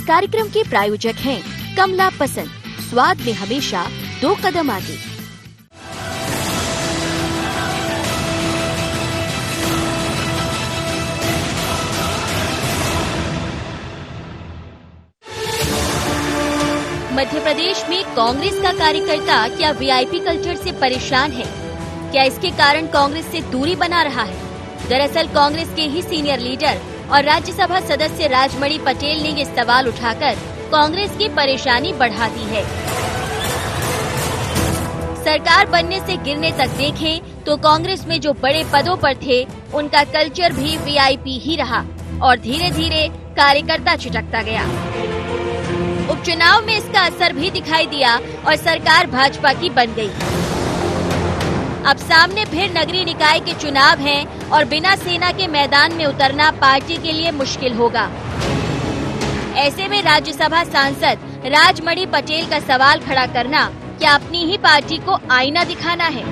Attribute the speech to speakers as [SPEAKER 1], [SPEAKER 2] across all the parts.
[SPEAKER 1] कार्यक्रम के प्रायोजक हैं कमला पसंद, स्वाद में हमेशा 2 कदम आगे। मध्य प्रदेश में कांग्रेस का कार्यकर्ता क्या वीआईपी कल्चर से परेशान है? क्या इसके कारण कांग्रेस से दूरी बना रहा है? दरअसल कांग्रेस के ही सीनियर लीडर और राज्यसभा सदस्य राजमणि पटेल ने ये सवाल उठाकर कांग्रेस की परेशानी बढ़ा दी है। सरकार बनने से गिरने तक देखें तो कांग्रेस में जो बड़े पदों पर थे उनका कल्चर भी वीआईपी ही रहा और धीरे धीरे कार्यकर्ता छिटकता गया। उपचुनाव में इसका असर भी दिखाई दिया और सरकार भाजपा की बन गई। अब सामने फिर नगरीय निकाय के चुनाव हैं और बिना सेना के मैदान में उतरना पार्टी के लिए मुश्किल होगा। ऐसे में राज्यसभा सांसद राजमणि पटेल का सवाल खड़ा करना क्या अपनी ही पार्टी को आईना दिखाना है?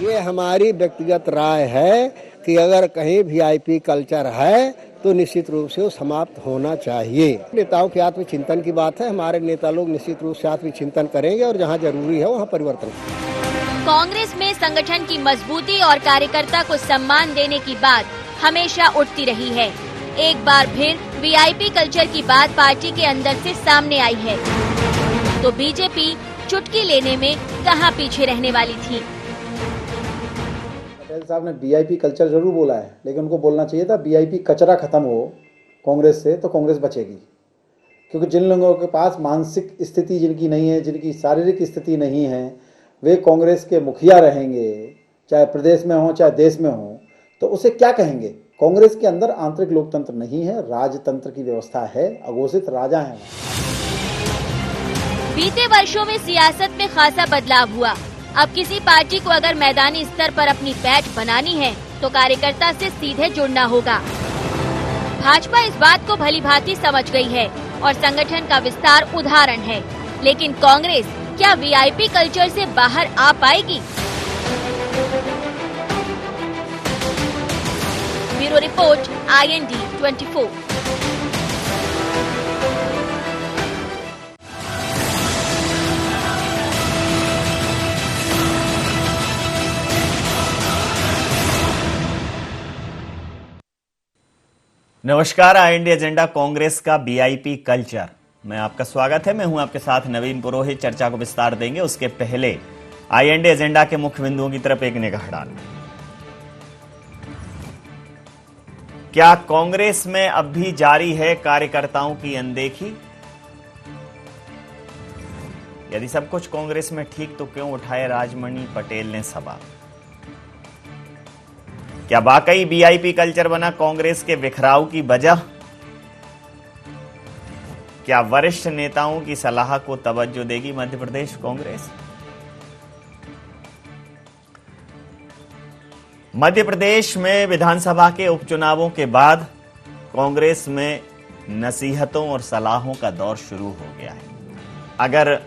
[SPEAKER 2] ये हमारी व्यक्तिगत राय है कि अगर कहीं वीआईपी कल्चर है तो निश्चित रूप से वो समाप्त होना चाहिए। नेताओं के आत्मचिंतन की बात है, हमारे नेता लोग निश्चित रूप से आत्मचिंतन करेंगे और जहाँ जरूरी है वहाँ परिवर्तन।
[SPEAKER 1] कांग्रेस में संगठन की मजबूती और कार्यकर्ता को सम्मान देने की बात हमेशा उठती रही है। एक बार फिर वीआईपी कल्चर की बात पार्टी के अंदर से सामने आई है तो बीजेपी चुटकी लेने में कहां पीछे रहने वाली थी।
[SPEAKER 3] पटेल साहब ने वीआईपी कल्चर जरूर बोला है, लेकिन उनको बोलना चाहिए था वीआईपी कचरा खत्म हो कांग्रेस से तो कांग्रेस बचेगी। क्योंकि जिन लोगों के पास मानसिक स्थिति जिनकी नहीं है, जिनकी शारीरिक स्थिति नहीं है, वे कांग्रेस के मुखिया रहेंगे, चाहे प्रदेश में हो चाहे देश में हो, तो उसे क्या कहेंगे? कांग्रेस के अंदर आंतरिक लोकतंत्र नहीं है, राजतंत्र की व्यवस्था है, अघोषित राजा हैं।
[SPEAKER 1] बीते वर्षों में सियासत में खासा बदलाव हुआ। अब किसी पार्टी को अगर मैदानी स्तर पर अपनी पैठ बनानी है तो कार्यकर्ता से सीधे जुड़ना होगा। भाजपा इस बात को भलीभांति समझ गई है और संगठन का विस्तार उदाहरण है, लेकिन कांग्रेस क्या वीआईपी कल्चर से बाहर आ पाएगी? Bureau report IND 24।
[SPEAKER 4] नमस्कार, IND एजेंडा कांग्रेस का वीआईपी कल्चर में आपका स्वागत है। मैं हूं आपके साथ नवीन पुरोहित। चर्चा को विस्तार देंगे, उसके पहले IND एजेंडा के मुख्य बिंदुओं की तरफ एक निगाह डाल। क्या कांग्रेस में अब भी जारी है कार्यकर्ताओं की अनदेखी? यदि सब कुछ कांग्रेस में ठीक तो क्यों उठाए राजमणि पटेल ने सवाल? क्या वाकई वीआईपी कल्चर बना कांग्रेस के बिखराव की वजह? क्या वरिष्ठ नेताओं की सलाह को तवज्जो देगी मध्य प्रदेश कांग्रेस? मध्य प्रदेश में विधानसभा के उपचुनावों के बाद कांग्रेस में नसीहतों और सलाहों का दौर शुरू हो गया है। अगर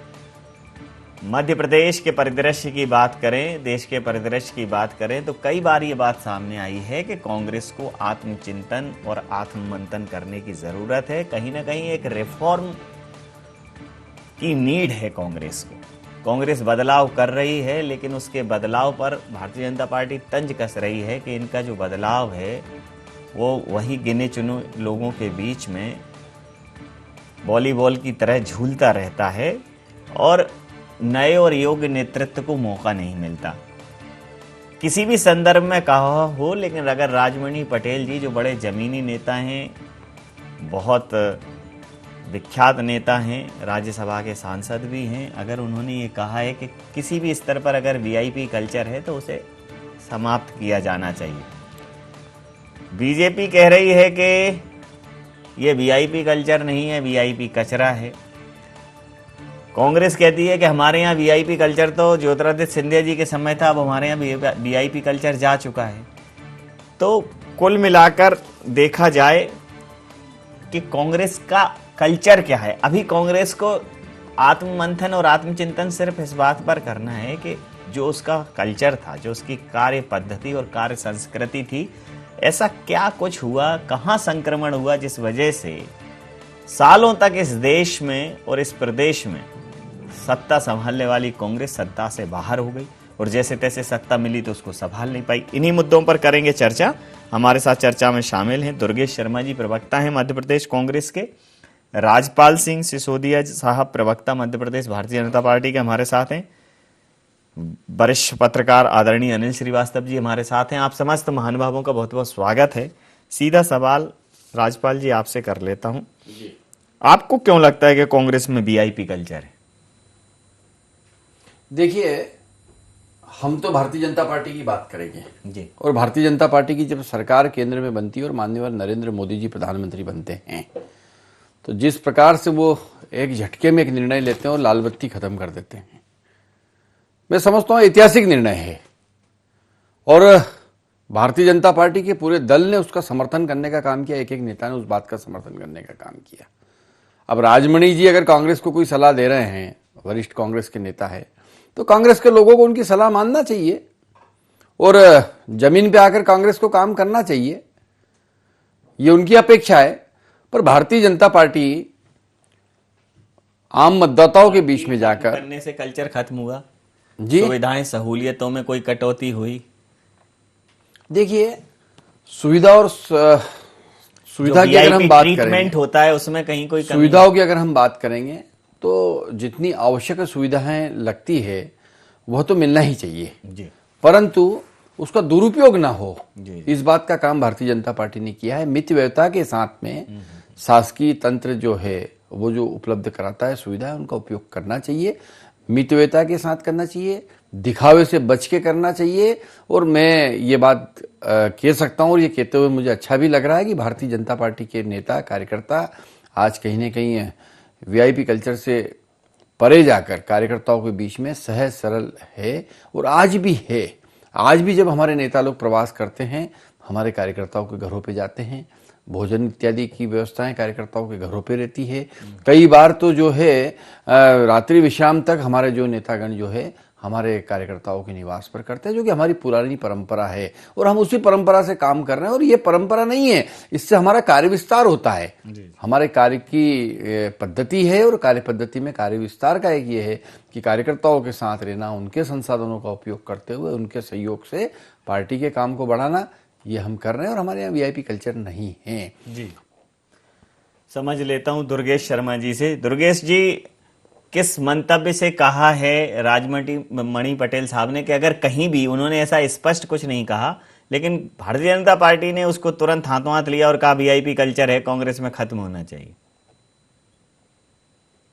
[SPEAKER 4] मध्य प्रदेश के परिदृश्य की बात करें, देश के परिदृश्य की बात करें, तो कई बार ये बात सामने आई है कि कांग्रेस को आत्मचिंतन और आत्ममंथन करने की जरूरत है। कहीं ना कहीं एक रिफॉर्म की नीड है कांग्रेस को। कांग्रेस बदलाव कर रही है, लेकिन उसके बदलाव पर भारतीय जनता पार्टी तंज कस रही है कि इनका जो बदलाव है वो वही गिने चुने लोगों के बीच में वॉलीबॉल की तरह झूलता रहता है और नए और योग्य नेतृत्व को मौका नहीं मिलता। किसी भी संदर्भ में कहा हो, लेकिन अगर राजमणि पटेल जी जो बड़े जमीनी नेता हैं, बहुत विख्यात नेता हैं, राज्यसभा के सांसद भी हैं, अगर उन्होंने ये कहा है कि किसी भी स्तर पर अगर वीआईपी कल्चर है तो उसे समाप्त किया जाना चाहिए। बीजेपी कह रही है कि ये वीआईपी कल्चर नहीं है, वीआईपी कचरा है। कांग्रेस कहती है कि हमारे यहाँ वीआईपी कल्चर तो ज्योतिरादित्य सिंधिया जी के समय था, अब हमारे यहाँ वीआईपी कल्चर जा चुका है। तो कुल मिलाकर देखा जाए कि कांग्रेस का कल्चर क्या है। अभी कांग्रेस को आत्ममंथन और आत्मचिंतन सिर्फ इस बात पर करना है कि जो उसका कल्चर था, जो उसकी कार्य पद्धति और कार्य संस्कृति थी, ऐसा क्या कुछ हुआ, कहाँ संक्रमण हुआ जिस वजह से सालों तक इस देश में और इस प्रदेश में सत्ता संभालने वाली कांग्रेस सत्ता से बाहर हो गई और जैसे तैसे सत्ता मिली तो उसको संभाल नहीं पाई। इन्हीं मुद्दों पर करेंगे चर्चा। हमारे साथ चर्चा में शामिल हैं दुर्गेश शर्मा जी, प्रवक्ता हैं मध्य प्रदेश कांग्रेस के, राजपाल सिंह सिसोदिया साहब, प्रवक्ता मध्य प्रदेश भारतीय जनता पार्टी के, हमारे साथ हैं। वरिष्ठ पत्रकार आदरणीय अनिल श्रीवास्तव जी हमारे साथ हैं। आप समस्त महानुभावों का बहुत बहुत स्वागत है। सीधा सवाल राजपाल जी आपसे कर लेता हूं, आपको क्यों लगता है कि कांग्रेस में वीआईपी कल्चर है?
[SPEAKER 5] देखिए, हम तो भारतीय जनता पार्टी की बात करेंगे
[SPEAKER 4] जी।
[SPEAKER 5] और भारतीय जनता पार्टी की जब सरकार केंद्र में बनती है और माननीय नरेंद्र मोदी जी प्रधानमंत्री बनते हैं तो जिस प्रकार से वो एक झटके में एक निर्णय लेते हैं और लाल बत्ती खत्म कर देते हैं, मैं समझता हूं ऐतिहासिक निर्णय है और भारतीय जनता पार्टी के पूरे दल ने उसका समर्थन करने का काम किया। एक एक नेता ने उस बात का समर्थन करने का काम किया। अब राजमणि जी अगर कांग्रेस को कोई सलाह दे रहे हैं, वरिष्ठ कांग्रेस के नेता है, तो कांग्रेस के लोगों को उनकी सलाह मानना चाहिए और जमीन पे आकर कांग्रेस को काम करना चाहिए, ये उनकी अपेक्षा है। पर भारतीय जनता पार्टी आम मतदाताओं के बीच में जाकर
[SPEAKER 4] करने से कल्चर खत्म हुआ
[SPEAKER 5] जी।
[SPEAKER 4] सुविधाएं सहूलियतों में कोई कटौती हुई?
[SPEAKER 5] देखिए, सुविधा और सुविधा की अगर हम बात करेंगे,
[SPEAKER 4] होता है उसमें कहीं कोई
[SPEAKER 5] सुविधाओं की अगर हम बात करेंगे तो जितनी आवश्यक सुविधाएं लगती है वह तो मिलना ही चाहिए
[SPEAKER 4] जी,
[SPEAKER 5] परंतु उसका दुरुपयोग ना हो,
[SPEAKER 4] जी।
[SPEAKER 5] इस बात का काम भारतीय जनता पार्टी ने किया है। मितव्ययता के साथ में शासकीय तंत्र जो है वो जो उपलब्ध कराता है सुविधा, उनका उपयोग करना चाहिए, मितव्ययता के साथ करना चाहिए, दिखावे से बच के करना चाहिए। और मैं ये बात कह सकता हूँ और ये कहते हुए मुझे अच्छा भी लग रहा है कि भारतीय जनता पार्टी के नेता कार्यकर्ता आज कहीं ना कहीं वीआईपी कल्चर से परे जाकर कार्यकर्ताओं के बीच में सहज सरल है और आज भी है। आज भी जब हमारे नेता लोग प्रवास करते हैं, हमारे कार्यकर्ताओं के घरों पे जाते हैं, भोजन इत्यादि की व्यवस्थाएं कार्यकर्ताओं के घरों पे रहती है। कई बार तो जो है रात्रि विश्राम तक हमारे जो नेतागण जो है हमारे कार्यकर्ताओं के निवास पर करते हैं, जो कि हमारी पुरानी परंपरा है और हम उसी परंपरा से काम कर रहे हैं। और ये परंपरा नहीं है, इससे हमारा कार्य विस्तार होता है। हमारे कार्य की पद्धति है और कार्य पद्धति में कार्य विस्तार का एक ये है कि कार्यकर्ताओं के साथ रहना, उनके संसाधनों का उपयोग करते हुए उनके सहयोग से पार्टी के काम को बढ़ाना, ये हम कर रहे हैं और हमारे यहाँ वीआईपी कल्चर नहीं है।
[SPEAKER 4] जी, समझ लेता हूं दुर्गेश शर्मा जी से। दुर्गेश जी, किस मंतव्य से कहा है राजमणि पटेल साहब ने कि अगर कहीं भी, उन्होंने ऐसा स्पष्ट कुछ नहीं कहा, लेकिन भारतीय जनता पार्टी ने उसको तुरंत हाथों हाथ लिया और कहा वीआईपी कल्चर है, कांग्रेस में खत्म होना चाहिए?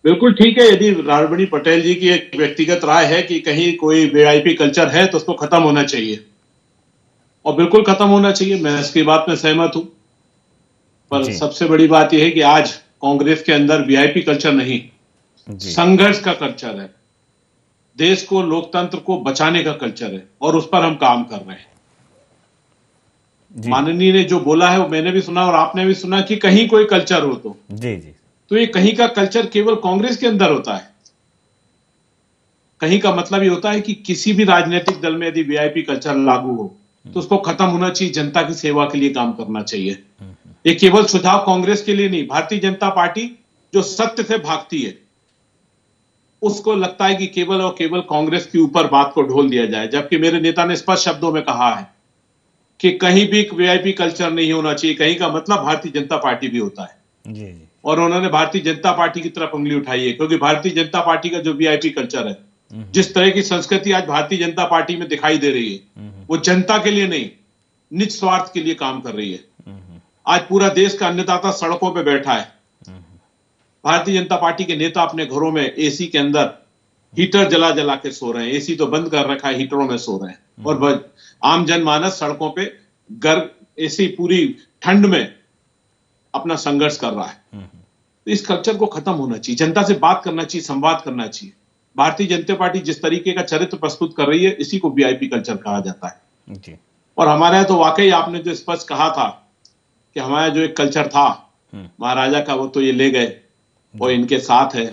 [SPEAKER 6] बिल्कुल ठीक है। यदि राजमणि पटेल जी की एक व्यक्तिगत राय है कि कहीं कोई वीआईपी कल्चर है तो उसको खत्म होना चाहिए और बिल्कुल खत्म होना चाहिए, मैं इसकी बात में सहमत हूं। पर सबसे बड़ी बात यह है कि आज कांग्रेस के अंदर वीआईपी कल्चर नहीं, संघर्ष का कल्चर है, देश को, लोकतंत्र को बचाने का कल्चर है और उस पर हम काम कर रहे हैं। माननीय ने जो बोला है वो मैंने भी सुना और आपने भी सुना कि कहीं कोई कल्चर हो तो तो ये कहीं का कल्चर केवल कांग्रेस के अंदर होता है। कहीं का मतलब ये होता है कि किसी भी राजनीतिक दल में यदि वीआईपी कल्चर लागू हो तो उसको खत्म होना चाहिए, जनता की सेवा के लिए काम करना चाहिए। ये केवल सुझाव कांग्रेस के लिए नहीं, भारतीय जनता पार्टी जो सत्य से भागती है उसको लगता है कि केवल और केवल कांग्रेस के ऊपर बात को ढोल दिया जाए, जबकि मेरे नेता ने स्पष्ट शब्दों में कहा है कि कहीं भी वीआईपी कल्चर नहीं होना चाहिए। कहीं का मतलब भारतीय जनता पार्टी भी होता है
[SPEAKER 4] जी।
[SPEAKER 6] और उन्होंने भारतीय जनता पार्टी की तरफ उंगली उठाई है, क्योंकि भारतीय जनता पार्टी का जो वीआईपी कल्चर है, जिस तरह की संस्कृति आज भारतीय जनता पार्टी में दिखाई दे रही है, वो जनता के लिए नहीं, निज स्वार्थ के लिए काम कर रही है। आज पूरा देश का अन्नदाता सड़कों पर बैठा है, भारतीय जनता पार्टी के नेता अपने घरों में एसी के अंदर हीटर जला जला के सो रहे हैं, एसी तो बंद कर रखा है, हीटरों में सो रहे हैं और आम जनमानस सड़कों पे ऐसी पूरी ठंड में अपना संघर्ष कर रहा है। तो इस कल्चर को खत्म होना चाहिए, जनता से बात करना चाहिए, संवाद करना चाहिए। भारतीय जनता पार्टी जिस तरीके का चरित्र प्रस्तुत कर रही है, इसी को वीआईपी कल्चर कहा जाता है जी। और हमारे यहाँ तो वाकई आपने जो स्पष्ट कहा था कि हमारा जो एक कल्चर था महाराजा का, वो तो ये ले गए और इनके साथ है,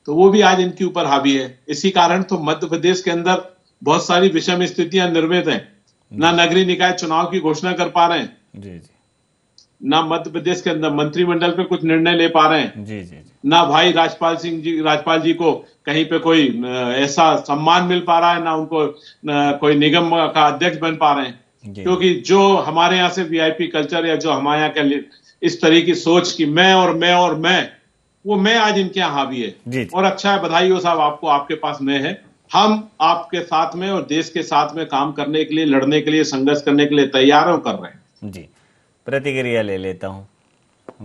[SPEAKER 6] तो वो भी आज इनके ऊपर हावी है। इसी कारण तो मध्य प्रदेश के अंदर बहुत सारी विषम स्थितियां निर्मित हैं, ना नगरीय निकाय चुनाव की घोषणा कर पा रहे हैं, ना मध्य प्रदेश के अंदर मंत्रिमंडल पे कुछ निर्णय ले पा रहे हैं,
[SPEAKER 4] जी जी जी।
[SPEAKER 6] ना भाई राजपाल जी को कहीं पे कोई ऐसा सम्मान मिल पा रहा है, ना उनको कोई निगम का अध्यक्ष बन पा रहे हैं। क्योंकि जो हमारे यहाँ से वीआईपी कल्चर या जो हमारे यहाँ का इस तरह की सोच की मैं और मैं वो मैं आज इनके यहाँ हावी है।
[SPEAKER 4] जी।
[SPEAKER 6] और अच्छा है, बधाई हो साहब आपको, आपके पास मैं है। हम आपके साथ में और देश के साथ में काम करने के लिए, लड़ने के लिए, संघर्ष करने के लिए तैयार हो कर रहे हैं।
[SPEAKER 4] जी, प्रतिक्रिया ले लेता हूँ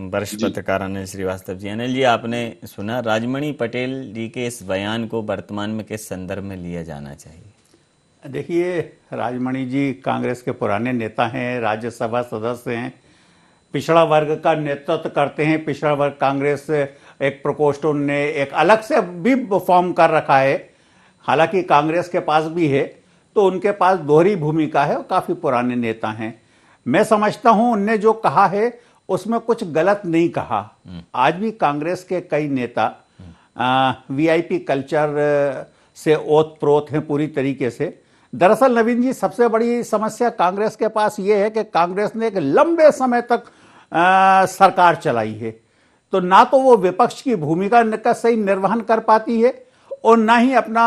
[SPEAKER 4] वरिष्ठ पत्रकार अनिल श्रीवास्तव जी। अनिल जी, आपने सुना राजमणि पटेल जी के इस बयान को वर्तमान में किस संदर्भ में लिया जाना चाहिए?
[SPEAKER 7] देखिए, राजमणि जी कांग्रेस के पुराने नेता हैं, राज्यसभा सदस्य हैं, पिछड़ा वर्ग का नेतृत्व करते हैं। पिछड़ा वर्ग कांग्रेस एक प्रकोष्ठ उनने एक अलग से भी फॉर्म कर रखा है, हालांकि कांग्रेस के पास भी है, तो उनके पास दोहरी भूमिका है और काफी पुराने नेता हैं। मैं समझता हूं उनने जो कहा है उसमें कुछ गलत नहीं कहा। आज भी कांग्रेस के कई नेता वीआईपी कल्चर से ओत-प्रोत हैं पूरी तरीके से। दरअसल नवीन जी, सबसे बड़ी समस्या कांग्रेस के पास यह है कि कांग्रेस ने एक लंबे समय तक सरकार चलाई है, तो ना तो वो विपक्ष की भूमिका का सही निर्वहन कर पाती है और ना ही अपना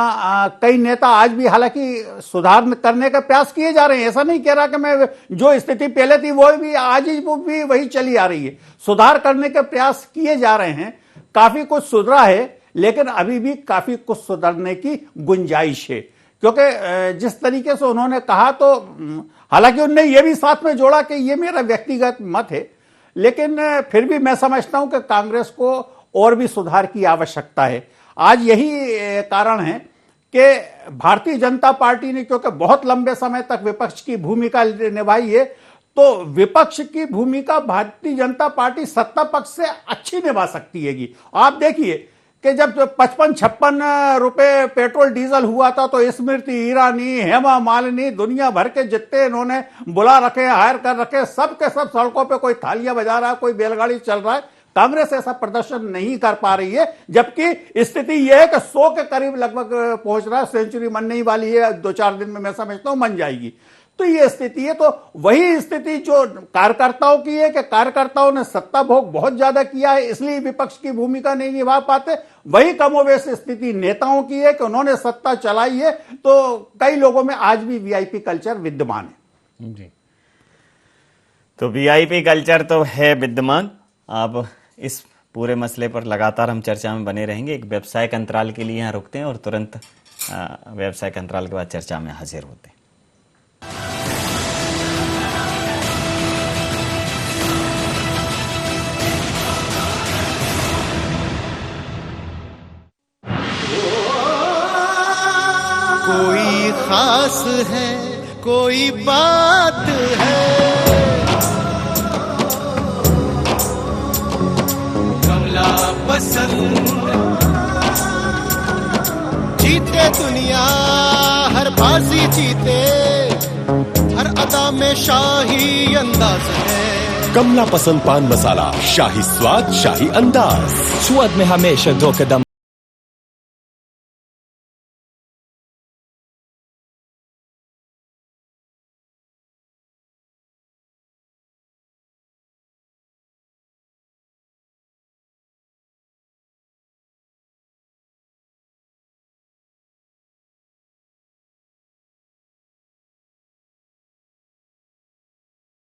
[SPEAKER 7] कई नेता आज भी, हालांकि सुधार करने का प्रयास किए जा रहे हैं, ऐसा नहीं कह रहा कि मैं जो स्थिति पहले थी वो भी आज ही वो भी वही चली आ रही है। सुधार करने के प्रयास किए जा रहे हैं, काफी कुछ सुधरा है, लेकिन अभी भी काफी कुछ सुधरने की गुंजाइश है। क्योंकि जिस तरीके से उन्होंने कहा, तो हालांकि उन्होंने ये भी साथ में जोड़ा कि ये मेरा व्यक्तिगत मत है, लेकिन फिर भी मैं समझता हूं कि कांग्रेस को और भी सुधार की आवश्यकता है। आज यही कारण है कि भारतीय जनता पार्टी ने, क्योंकि बहुत लंबे समय तक विपक्ष की भूमिका निभाई है, तो विपक्ष की भूमिका भारतीय जनता पार्टी सत्ता पक्ष से अच्छी निभा सकती है। आप देखिए कि जब 55-56 रुपए पेट्रोल डीजल हुआ था, तो स्मृति ईरानी, हेमा मालिनी, दुनिया भर के जितने इन्होंने बुला रखे, हायर कर रखे, सब के सब सड़कों पे कोई थालियां बजा रहा है, कोई बैलगाड़ी चल रहा है। कांग्रेस ऐसा प्रदर्शन नहीं कर पा रही है, जबकि स्थिति यह है कि 100 के करीब लगभग पहुंच रहा है। सेंचुरी बनने ही वाली है, 2-4 दिन में मैं समझता हूं बन जाएगी। तो ये स्थिति है, तो वही स्थिति जो कार्यकर्ताओं की है कि कार्यकर्ताओं ने सत्ता भोग बहुत ज्यादा किया है, इसलिए विपक्ष की भूमिका नहीं निभा पाते। वही कमोवेश स्थिति नेताओं की है कि उन्होंने सत्ता चलाई है, तो कई लोगों में आज भी वीआईपी कल्चर विद्यमान है।
[SPEAKER 4] जी, तो वीआईपी कल्चर तो है विद्यमान। अब इस पूरे मसले पर लगातार हम चर्चा में बने रहेंगे। एक व्यावसायिक अंतराल के लिए यहाँ रुकते हैं और तुरंत व्यावसायिक अंतराल के बाद चर्चा में हाजिर होते हैं।
[SPEAKER 8] कोई खास है, कोई बात है, कमला पसंद। जीते दुनिया हर बाजी जीते, हर अदा में शाही अंदाज है।
[SPEAKER 9] कमला पसंद पान मसाला, शाही स्वाद, शाही अंदाज, स्वाद में हमेशा 2 कदम।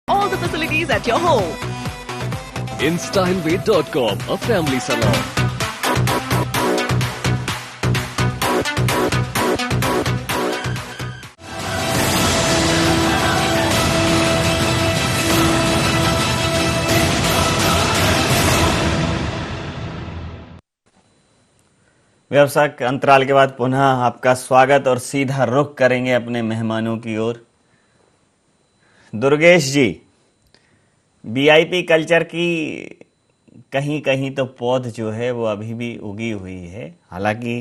[SPEAKER 10] All the facilities at your home.
[SPEAKER 9] InStyleWay.com, a family salon.
[SPEAKER 4] व्यावसायिक अंतराल के बाद पुनः आपका स्वागत और सीधा रुख करेंगे अपने मेहमानों की ओर। दुर्गेश जी, वीआईपी कल्चर की कहीं कहीं तो पौध जो है वो अभी भी उगी हुई है। हालांकि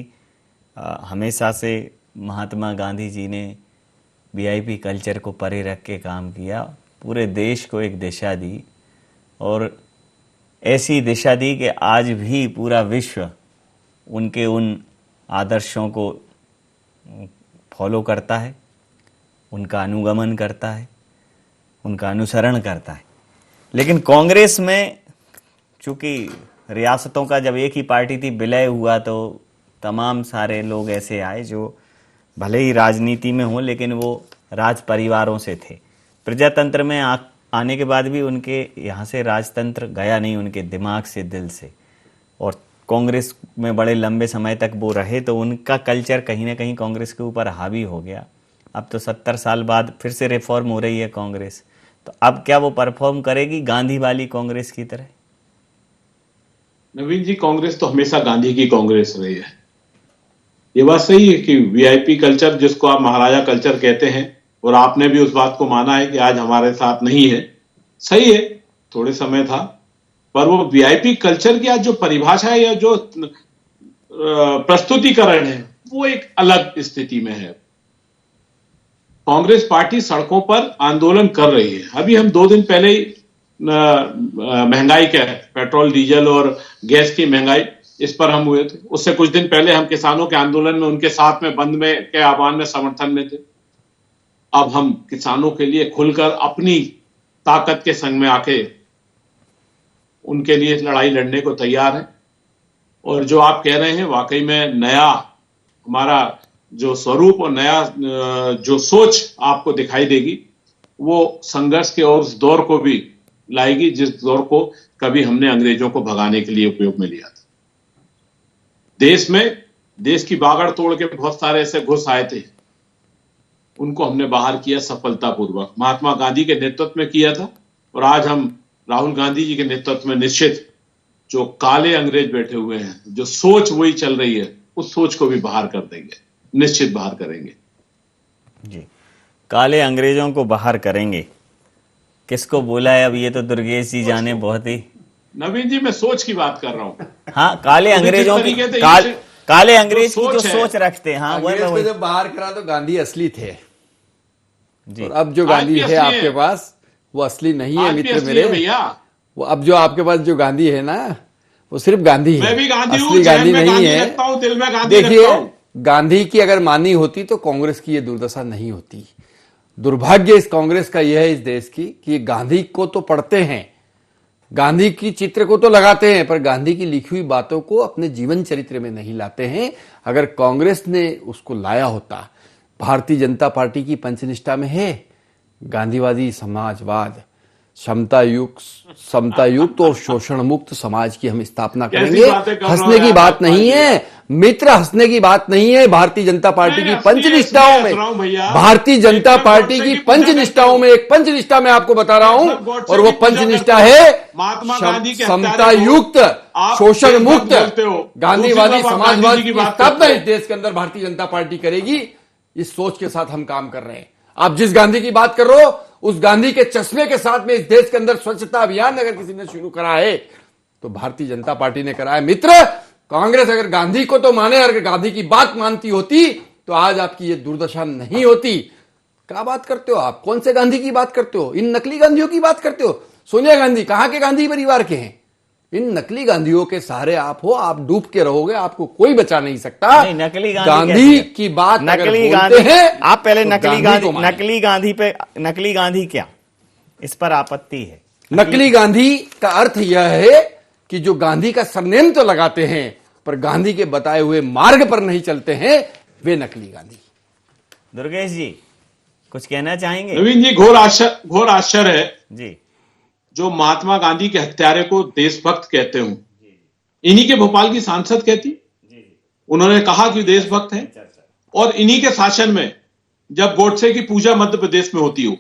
[SPEAKER 4] हमेशा से महात्मा गांधी जी ने वीआईपी कल्चर को परे रख के काम किया, पूरे देश को एक दिशा दी और ऐसी दिशा दी कि आज भी पूरा विश्व उनके उन आदर्शों को फॉलो करता है, उनका अनुगमन करता है, उनका अनुसरण करता है। लेकिन कांग्रेस में चूंकि रियासतों का जब एक ही पार्टी थी, विलय हुआ, तो तमाम सारे लोग ऐसे आए जो भले ही राजनीति में हों लेकिन वो राज परिवारों से थे। प्रजातंत्र में आने के बाद भी उनके यहाँ से राजतंत्र गया नहीं, उनके दिमाग से, दिल से। और कांग्रेस में बड़े लंबे समय तक वो रहे, तो उनका कल्चर कहीं ना कहीं कांग्रेस के ऊपर हावी हो गया। अब तो 70 साल बाद फिर से रिफॉर्म हो रही है कांग्रेस, तो अब क्या वो परफॉर्म करेगी गांधी वाली कांग्रेस की तरह?
[SPEAKER 6] नवीन जी, कांग्रेस तो हमेशा गांधी की कांग्रेस रही है। ये बात सही है कि वीआईपी कल्चर, जिसको आप महाराजा कल्चर कहते हैं, और आपने भी उस बात को माना है कि आज हमारे साथ नहीं है, सही है, थोड़े समय था, पर वो वीआईपी कल्चर की आज जो परिभाषा है या जो प्रस्तुतिकरण है, वो एक अलग स्थिति में है। कांग्रेस पार्टी सड़कों पर आंदोलन कर रही है। अभी हम 2 दिन पहले ही महंगाई का, पेट्रोल डीजल और गैस की महंगाई, इस पर हम हुए थे। उससे कुछ दिन पहले हम किसानों के आंदोलन में, उनके साथ में, बंद में के आह्वान में, समर्थन में थे। अब हम किसानों के लिए खुलकर अपनी ताकत के संग में आके उनके लिए लड़ाई लड़ने को तैयार हैं। और जो आप कह रहे हैं, वाकई में नया हमारा जो स्वरूप और नया जो सोच आपको दिखाई देगी, वो संघर्ष के और उस दौर को भी लाएगी जिस दौर को कभी हमने अंग्रेजों को भगाने के लिए उपयोग में लिया था। देश की बागड़ तोड़ के बहुत सारे ऐसे घुस आए थे, उनको हमने बाहर किया सफलतापूर्वक। महात्मा गांधी के नेतृत्व में किया था, और आज हम राहुल गांधी जी के नेतृत्व में निश्चित जो काले अंग्रेज बैठे हुए हैं, जो सोच वही चल रही है, उस सोच को भी बाहर कर देंगे, निश्चित बाहर करेंगे
[SPEAKER 4] जी। काले अंग्रेजों को बाहर करेंगे, किसको बोला है अब? ये तो दुर्गेश जी जाने। बहुत ही
[SPEAKER 6] नवीन जी, मैं सोच की बात कर रहा हूं।
[SPEAKER 4] हाँ, काले अंग्रेजों की, काले अंग्रेज की जो सोच रखते हैं। हाँ,
[SPEAKER 5] अंग्रेज को जब बाहर करा तो गांधी असली थे
[SPEAKER 4] जी।
[SPEAKER 5] और अब जो गांधी है आपके पास, वो असली नहीं है मित्र मेरे भैया। वो अब जो आपके पास जो गांधी है ना, वो सिर्फ गांधी है,
[SPEAKER 6] मैं भी गांधी
[SPEAKER 5] असली गांधी नहीं है।
[SPEAKER 6] दिल में गांधी
[SPEAKER 5] देखिए, गांधी की अगर मानी होती तो कांग्रेस की ये दुर्दशा नहीं होती। दुर्भाग्य इस कांग्रेस का यह है, इस देश की, कि गांधी को तो पढ़ते हैं, गांधी की चित्र को तो लगाते हैं, पर गांधी की लिखी हुई बातों को अपने जीवन चरित्र में नहीं लाते हैं। अगर कांग्रेस ने उसको लाया होता, भारतीय जनता पार्टी की पंचनिष्ठा में है गांधीवादी समाजवाद, समता युक्त और शोषण मुक्त समाज की हम स्थापना करेंगे। हंसने की बात नहीं है मित्र, हंसने की बात नहीं है। भारतीय जनता पार्टी की पंचनिष्ठाओं में, भारतीय जनता पार्टी की पंचनिष्ठाओं में एक पंचनिष्ठा मैं आपको बता रहा हूं, और वो पंचनिष्ठा है समता युक्त, शोषण मुक्त, गांधीवादी समाजवाद की स्थापना इस देश के अंदर भारतीय जनता पार्टी करेगी। इस सोच के साथ हम काम कर रहे हैं। आप जिस गांधी की बात कर रहे हो, उस गांधी के चश्मे के साथ में इस देश के अंदर स्वच्छता अभियान अगर किसी ने शुरू करा है तो भारतीय जनता पार्टी ने करा है। मित्र, कांग्रेस अगर गांधी को तो माने, अगर गांधी की बात मानती होती तो आज आपकी ये दुर्दशा नहीं होती। क्या बात करते हो आप? कौन से गांधी की बात करते हो? इन नकली गांधियों की बात करते हो? सोनिया गांधी कहां के गांधी परिवार के हैं? इन नकली गांधियों के सहारे आप हो, आप डूब के रहोगे, आपको कोई बचा नहीं सकता।
[SPEAKER 4] नहीं, नकली
[SPEAKER 5] गांधी की बात
[SPEAKER 4] नकली गांधी हैं, आप पहले नकली गांधी क्या, इस पर आपत्ति है?
[SPEAKER 5] नकली गांधी का अर्थ यह है कि जो गांधी का सरनेम तो लगाते हैं पर गांधी के बताए हुए मार्ग पर नहीं चलते हैं, वे नकली गांधी।
[SPEAKER 4] दुर्गेश जी कुछ कहना चाहेंगे?
[SPEAKER 6] नवीन जी, घोर आश्चर्य है
[SPEAKER 4] जी,
[SPEAKER 6] जो महात्मा गांधी के हत्यारे को देशभक्त कहते हूं, इन्हीं के भोपाल की सांसद कहती, उन्होंने कहा कि देशभक्त हैं, और इन्हीं के शासन में जब गोडसे की पूजा मध्य प्रदेश में होती हो,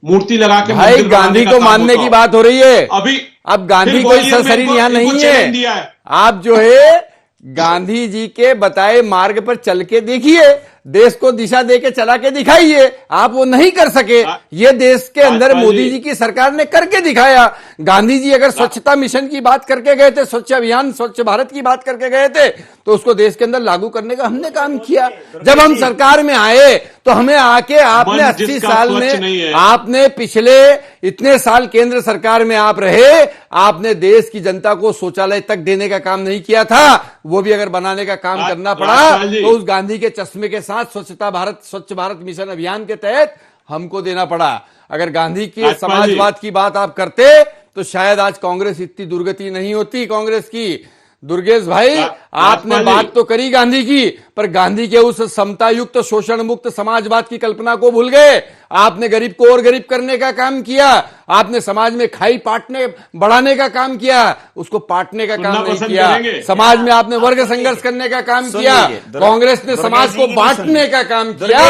[SPEAKER 6] मूर्ति लगा के
[SPEAKER 5] भाई गांधी को मानने की बात हो रही है।
[SPEAKER 6] अभी
[SPEAKER 5] अब गांधी कोई सरसरी यहाँ नहीं है। आप जो है गांधी जी के बताए मार्ग पर चल के देखिए, देश को दिशा देके चला के दिखाइए। आप वो नहीं कर सके, ये देश के अंदर मोदी जी की सरकार ने करके दिखाया। गांधी जी अगर स्वच्छता मिशन की बात करके गए थे, स्वच्छ अभियान, स्वच्छ भारत की बात करके गए थे, तो उसको देश के अंदर लागू करने का हमने काम किया। जब हम सरकार में आए तो हमें आके आपने 80 साल में, आपने पिछले इतने साल केंद्र सरकार में आप रहे, आपने देश की जनता को शौचालय तक देने का काम नहीं किया था। वो भी अगर बनाने का काम करना पड़ा तो उस गांधी के चश्मे के साथ स्वच्छ भारत मिशन अभियान के तहत हमको देना पड़ा। अगर गांधी के समाजवाद की बात आप करते तो शायद आज कांग्रेस इतनी दुर्गति नहीं होती कांग्रेस की। दुर्गेश भाई, आपने बात तो करी गांधी की, पर गांधी के उस समता युक्त शोषण मुक्त समाजवाद की कल्पना को भूल गए। आपने गरीब को और गरीब करने का काम किया, आपने समाज में खाई बढ़ाने का काम किया, उसको पाटने का काम नहीं किया। समाज में आपने वर्ग संघर्ष करने का काम किया, कांग्रेस ने समाज को बांटने का काम किया,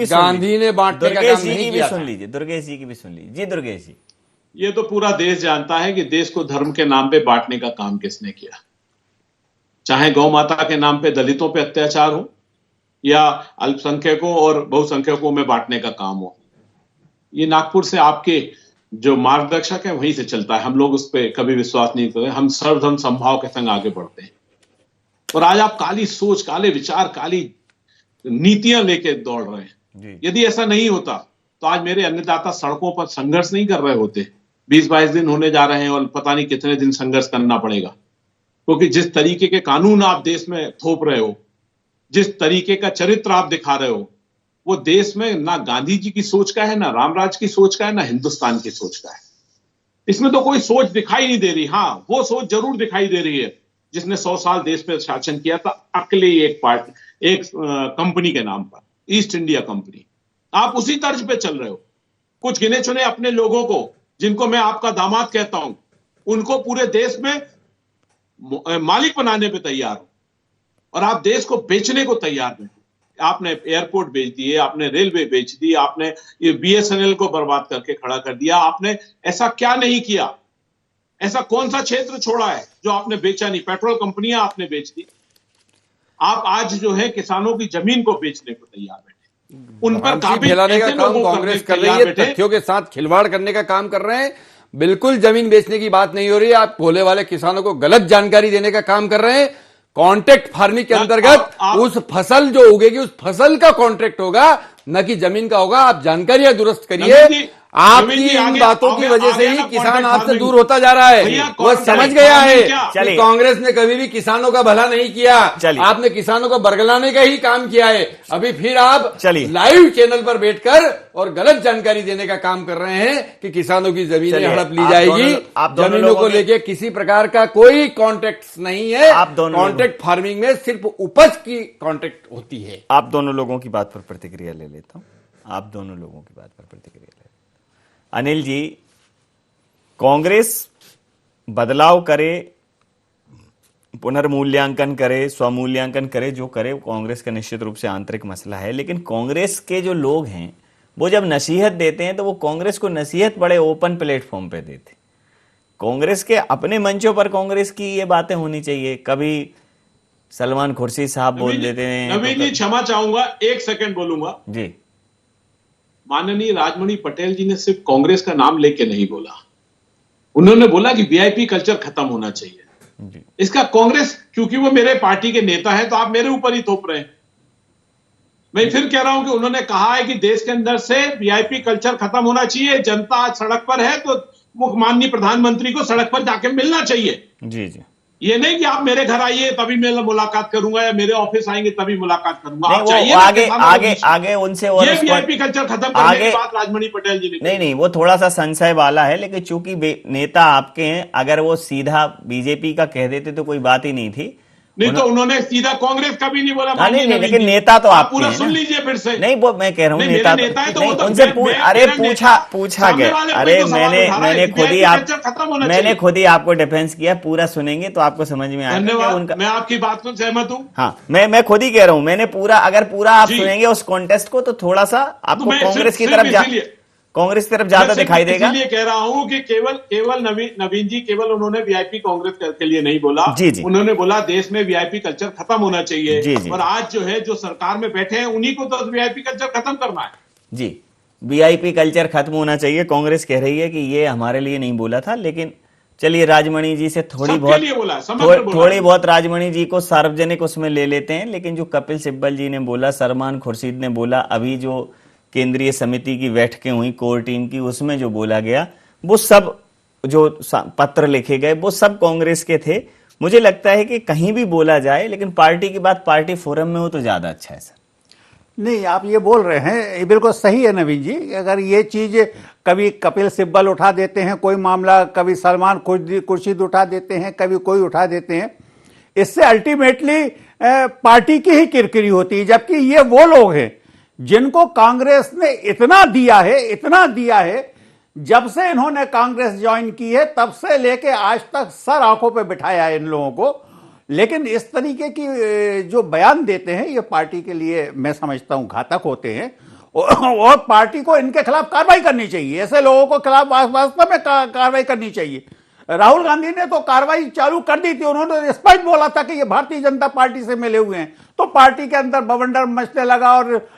[SPEAKER 5] गांधी ने बांटने का काम नहीं किया।
[SPEAKER 4] सुन लीजिए, दुर्गेश जी की भी सुन लीजिए। जी दुर्गेश जी,
[SPEAKER 6] ये तो पूरा देश जानता है कि देश को धर्म के नाम पे बांटने का काम किसने किया। चाहे गौ माता के नाम पे दलितों पे अत्याचार हो या अल्पसंख्यकों और बहुसंख्यकों में बांटने का काम हो, ये नागपुर से आपके जो मार्गदर्शक है वहीं से चलता है। हम लोग उस पर कभी विश्वास नहीं करते, हम सर्वधर्म समभाव के संग आगे बढ़ते हैं। और आज आप काली सोच, काले विचार, काली नीतियां लेके दौड़ रहे हैं। यदि ऐसा नहीं होता तो आज मेरे अन्नदाता सड़कों पर संघर्ष नहीं कर रहे होते। 20-22 दिन होने जा रहे हैं और पता नहीं कितने दिन संघर्ष करना पड़ेगा, क्योंकि जिस तरीके के कानून आप देश में थोप रहे हो, जिस तरीके का चरित्र आप दिखा रहे हो, वो देश में ना गांधी जी की सोच का है, ना रामराज की सोच का है, ना हिंदुस्तान की सोच का है। इसमें तो कोई सोच दिखाई नहीं दे रही। हाँ, वो सोच जरूर दिखाई दे रही है जिसने 100 साल देश पे शासन किया था, अकेले एक कंपनी के नाम पर, ईस्ट इंडिया कंपनी। आप उसी तर्ज पे चल रहे हो। कुछ गिने चुने अपने लोगों को, जिनको मैं आपका दामाद कहता हूं, उनको पूरे देश में मालिक बनाने पे तैयार हो, और आप देश को बेचने को तैयार नहीं। आपने एयरपोर्ट बेच दिए, आपने रेलवे बेच दी, आपने ये BSNL को बर्बाद करके खड़ा कर दिया। आपने ऐसा क्या नहीं किया? ऐसा कौन सा क्षेत्र छोड़ा है जो आपने बेचा नहीं? पेट्रोल कंपनियां आपने बेच दी। आप आज जो है किसानों की जमीन को बेचने को तैयार बैठे, उन पर काबिज
[SPEAKER 5] फैलाने का काम कांग्रेस कर रही है, तथ्यों के साथ खिलवाड़ करने का काम कर रहे हैं। बिल्कुल जमीन बेचने की बात नहीं हो रही है। आप भोले वाले किसानों को गलत जानकारी देने का काम कर रहे हैं। कॉन्ट्रैक्ट फार्मिंग के अंतर्गत उस फसल जो उगेगी उस फसल का कॉन्ट्रैक्ट होगा, न कि जमीन का होगा। आप जानकारियां दुरुस्त करिए। आपकी इन बातों की वजह से ही किसान आपसे दूर होता जा रहा है। वो समझ गया है कि कांग्रेस ने कभी भी किसानों का भला नहीं किया। आपने किसानों को बरगलाने का ही काम किया है। अभी फिर आप लाइव चैनल पर बैठकर और गलत जानकारी देने का काम कर रहे हैं कि किसानों की जमीनें हड़प ली जाएगी। जमीनों को लेके किसी प्रकार का कोई कॉन्ट्रैक्ट नहीं है। कॉन्ट्रैक्ट फार्मिंग में सिर्फ उपज की कॉन्ट्रैक्ट होती है।
[SPEAKER 4] आप दोनों लोगों की बात पर प्रतिक्रिया ले लेता हूं। आप दोनों लोगों की बात पर प्रतिक्रिया ले। अनिल जी, कांग्रेस बदलाव करे, पुनर्मूल्यांकन करे, स्वमूल्यांकन करे, जो करे, कांग्रेस का निश्चित रूप से आंतरिक मसला है। लेकिन कांग्रेस के जो लोग हैं वो जब नसीहत देते हैं तो वो कांग्रेस को नसीहत बड़े ओपन प्लेटफॉर्म पे देते। कांग्रेस के अपने मंचों पर कांग्रेस की ये बातें होनी चाहिए। कभी सलमान खुर्शीद साहब बोल देते हैं।
[SPEAKER 6] नवीन जी, क्षमा चाहूंगा, 1 सेकंड बोलूंगा
[SPEAKER 4] जी।
[SPEAKER 6] माननीय राजमणि पटेल जी ने सिर्फ कांग्रेस का नाम लेके नहीं बोला, उन्होंने बोला कि VIP कल्चर खत्म होना चाहिए। इसका कांग्रेस, क्योंकि वो मेरे पार्टी के नेता हैं तो आप मेरे ऊपर ही थोप रहे हैं। मैं फिर कह रहा हूं कि उन्होंने कहा है कि देश के अंदर से VIP कल्चर खत्म होना चाहिए। जनता आज सड़क पर है तो वो माननीय प्रधानमंत्री को सड़क पर जाके मिलना चाहिए।
[SPEAKER 4] जी जी,
[SPEAKER 6] ये नहीं कि आप मेरे घर आइए तभी मैं मुलाकात करूंगा या मेरे ऑफिस आएंगे तभी मुलाकात करूंगा।
[SPEAKER 4] आप चाहिए आगे उनसे और
[SPEAKER 6] ये VIP कल्चर खत्म करने की बात राजमणि पटेल जी ने
[SPEAKER 4] नहीं, वो थोड़ा सा संशय वाला है। लेकिन चूंकि नेता आपके हैं, अगर वो सीधा BJP का कह देते तो कोई बात ही नहीं थी।
[SPEAKER 6] नहीं तो उन्होंने सीधा कांग्रेस का भी नहीं बोला।
[SPEAKER 4] नहीं, लेकिन नेता तो आप
[SPEAKER 6] पूरा सुन लीजिए फिर से।
[SPEAKER 4] नहीं, वो मैं कह रहा हूँ नेता तो उनसे अरे पूछा गया। अरे मैंने खुद ही आपको डिफेंस किया। पूरा सुनेंगे तो आपको समझ में आएगा उनका।
[SPEAKER 6] मैं आपकी बात को सहमत हूँ।
[SPEAKER 4] हाँ, मैं खुद ही कह रहा हूँ। मैंने पूरा आप सुनेंगे उस कॉन्टेस्ट को तो थोड़ा सा आपको कांग्रेस की तरफ ज्यादा दिखाई देगा।
[SPEAKER 6] इसलिए कह रहा हूं कि केवल नवीन जी, केवल उन्होंने VIP कांग्रेस के लिए नहीं बोला।
[SPEAKER 4] जी जी,
[SPEAKER 6] उन्होंने बोला देश में VIP कल्चर खत्म होना चाहिए।
[SPEAKER 4] जी जी,
[SPEAKER 6] और आज जो है, जो सरकार में बैठे हैं, उन्हीं को तो VIP कल्चर खत्म करना है।
[SPEAKER 4] जी, VIP कल्चर खत्म होना चाहिए। कांग्रेस कह रही है कि ये हमारे लिए नहीं बोला था। लेकिन चलिए राजमणि जी से थोड़ी बहुत राजमणि जी को सार्वजनिक उसमें ले लेते हैं। लेकिन जो कपिल सिब्बल जी ने बोला, सलमान खुर्शीद ने बोला, अभी जो केंद्रीय समिति की बैठकें हुई कोर टीम की, उसमें जो बोला गया, वो सब जो पत्र लिखे गए वो सब कांग्रेस के थे। मुझे लगता है कि कहीं भी बोला जाए लेकिन पार्टी की बात पार्टी फोरम में हो तो ज्यादा अच्छा है सर।
[SPEAKER 7] नहीं, आप ये बोल रहे हैं ये बिल्कुल सही है नवीन जी। अगर ये चीज कभी कपिल सिब्बल उठा देते हैं कोई मामला, कभी सलमान खुर्शीद उठा देते हैं, कभी कोई उठा देते हैं, इससे अल्टीमेटली पार्टी की ही किरकिरी होती है। जबकि ये वो लोग हैं जिनको कांग्रेस ने इतना दिया है, जब से इन्होंने कांग्रेस ज्वाइन की है तब से लेके आज तक सर आंखों पे बिठाया है इन लोगों को। लेकिन इस तरीके की जो बयान देते हैं ये पार्टी के लिए मैं समझता हूं घातक होते हैं, और पार्टी को इनके खिलाफ कार्रवाई करनी चाहिए। ऐसे लोगों को खिलाफ वास्तव में कार्रवाई करनी चाहिए। राहुल गांधी ने तो कार्रवाई चालू कर दी थी, उन्होंने स्पष्ट बोला था कि ये भारतीय जनता पार्टी से मिले हुए हैं। तो पार्टी के अंदर बवंडर मचने लगा और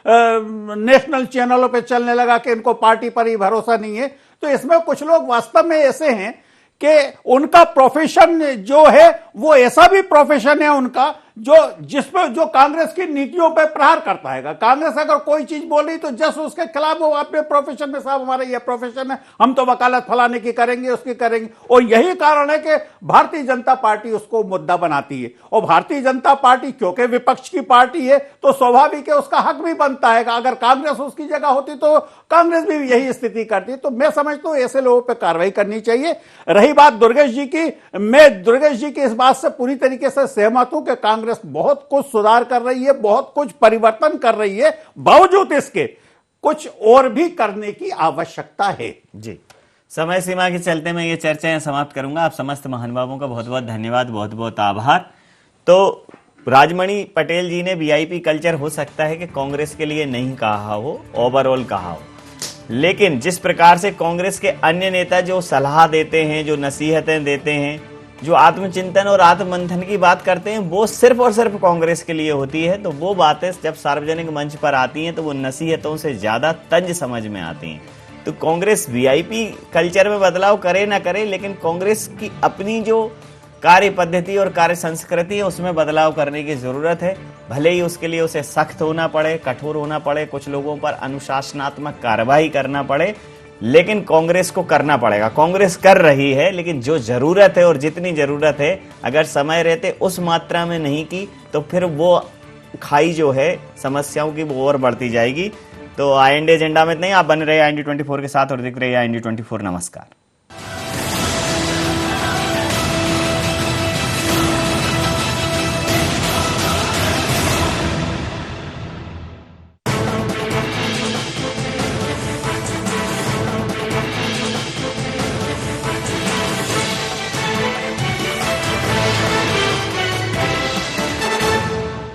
[SPEAKER 7] नेशनल चैनलों पे चलने लगा कि इनको पार्टी पर ही भरोसा नहीं है। तो इसमें कुछ लोग वास्तव में ऐसे हैं कि उनका प्रोफेशन जो है वो ऐसा भी प्रोफेशन है उनका जो कांग्रेस की नीतियों पे प्रहार करता है। कांग्रेस अगर कोई चीज बोल रही तो जस्ट उसके खिलाफ वो अपने प्रोफेशन में, साहब हमारा ये प्रोफेशन है, हम तो वकालत फलाने की करेंगे उसकी करेंगे। और यही कारण है कि भारतीय जनता पार्टी उसको मुद्दा बनाती है। और भारतीय जनता पार्टी क्योंकि विपक्ष की पार्टी है तो स्वाभाविक है उसका हक भी बनता है। अगर कांग्रेस उसकी जगह होती तो कांग्रेस भी यही स्थिति करती। तो मैं समझता हूं ऐसे लोगों पर कार्रवाई करनी चाहिए। रही बात दुर्गेश जी की, मैं दुर्गेश जी की इस बात से पूरी तरीके से सहमत हूं कि कांग्रेस बहुत कुछ सुधार कर रही है, बहुत कुछ परिवर्तन कर रही है, बावजूद इसके कुछ और भी करने की आवश्यकता है।
[SPEAKER 4] जी, समय सीमा के चलते मैं ये चर्चा समाप्त करूंगा। आप समस्त महानुभावों का बहुत बहुत धन्यवाद, बहुत बहुत आभार। तो राजमणि पटेल जी ने वीआईपी कल्चर हो सकता है कि कांग्रेस के लिए नहीं कहा हो, ओवरऑल कहा हो, लेकिन जिस प्रकार से कांग्रेस के अन्य नेता जो सलाह देते हैं, जो नसीहतें देते हैं, जो आत्मचिंतन और आत्ममंथन की बात करते हैं, वो सिर्फ और सिर्फ कांग्रेस के लिए होती है। तो वो बातें जब सार्वजनिक मंच पर आती हैं तो वो नसीहतों से ज्यादा तंज समझ में आती हैं। तो कांग्रेस वीआईपी कल्चर में बदलाव करे ना करे, लेकिन कांग्रेस की अपनी जो कार्य पद्धति और कार्य संस्कृति है उसमें बदलाव करने की जरूरत है। भले ही उसके लिए उसे सख्त होना पड़े, कठोर होना पड़े, कुछ लोगों पर अनुशासनात्मक कार्रवाई करना पड़े, लेकिन कांग्रेस को करना पड़ेगा। कांग्रेस कर रही है, लेकिन जो जरूरत है और जितनी जरूरत है अगर समय रहते उस मात्रा में नहीं की तो फिर वो खाई जो है समस्याओं की वो और बढ़ती जाएगी। तो IND एजेंडा में नहीं, आप बने रहे IND 24 के साथ और देख रहे हैं IND 24। नमस्कार।